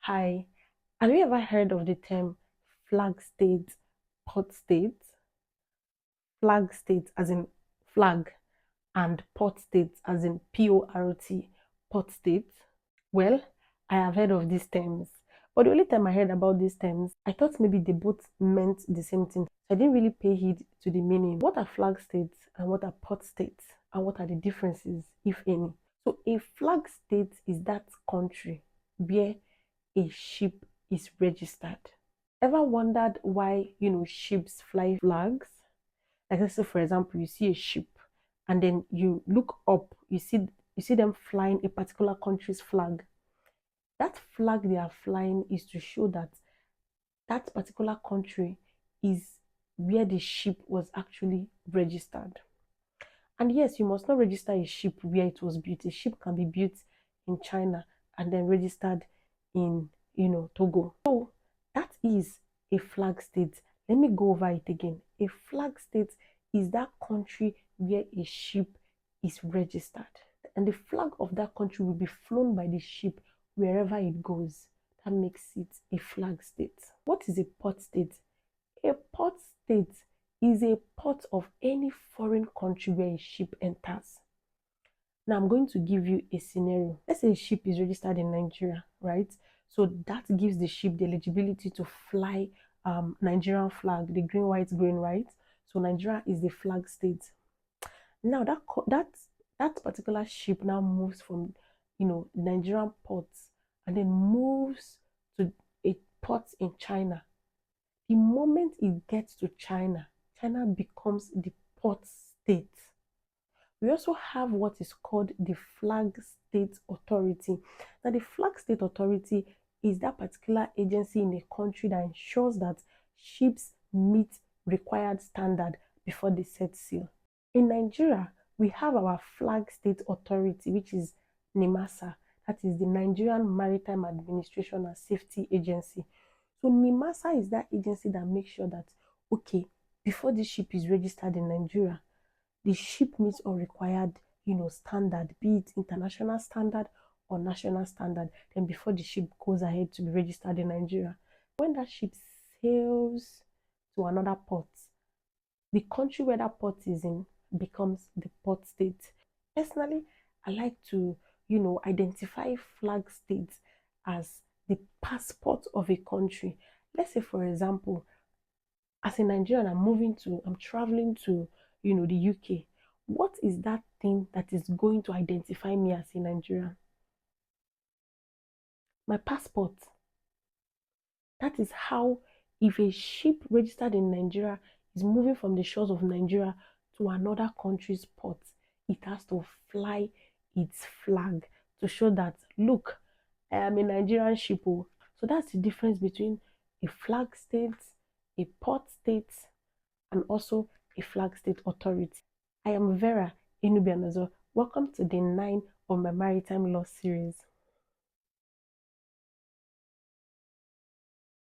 Hi, have you ever heard of the term flag state, port state? Flag state as in flag and port state as in PORT, port state? Well, I have heard of these terms, but the only time I heard about these terms, I thought maybe they both meant the same thing. I didn't really pay heed to the meaning. What are flag states and what are port states? And what are the differences, if any? So, a flag state is that country where a ship is registered. Ever wondered why, ships fly flags? Like let's say for example, you see a ship and then you look up, you see them flying a particular country's flag. That flag they are flying is to show that that particular country is where the ship was actually registered. And yes, you must not register a ship where it was built. A ship can be built in China and then registered in, Togo. So that is a flag state. Let me go over it again. A flag state is that country where a ship is registered. And the flag of that country will be flown by the ship wherever it goes. That makes it a flag state. What is a port state? A port state is a port of any foreign country where a ship enters. Now I'm going to give you a scenario. Let's say a ship is registered in Nigeria, right? So that gives the ship the eligibility to fly Nigerian flag, the green, white, green, right? So Nigeria is the flag state. Now that particular ship now moves from Nigerian ports and then moves to a port in China. The moment it gets to China, China becomes the port state. We also have what is called the Flag State Authority. Now, the Flag State Authority is that particular agency in a country that ensures that ships meet required standard before they set sail. In Nigeria, we have our Flag State Authority, which is NIMASA, that is the Nigerian Maritime Administration and Safety Agency. So NIMASA is that agency that makes sure that, okay, before this ship is registered in Nigeria, the ship meets all required, standard, be it international standard or national standard. Then before the ship goes ahead to be registered in Nigeria, when that ship sails to another port, the country where that port is in becomes the port state. Personally, I like to, identify flag states as the passport of a country. Let's say, for example, as a Nigerian, I'm traveling to, the UK. What is that thing that is going to identify me as a Nigerian? My passport. That is how, if a ship registered in Nigeria is moving from the shores of Nigeria to another country's port, it has to fly its flag to show that, look, I am a Nigerian ship. Oh. So that's the difference between a flag state, a port state, and also a flag state authority. I am Vera Inubianazo. Welcome to day 9 of my maritime law series.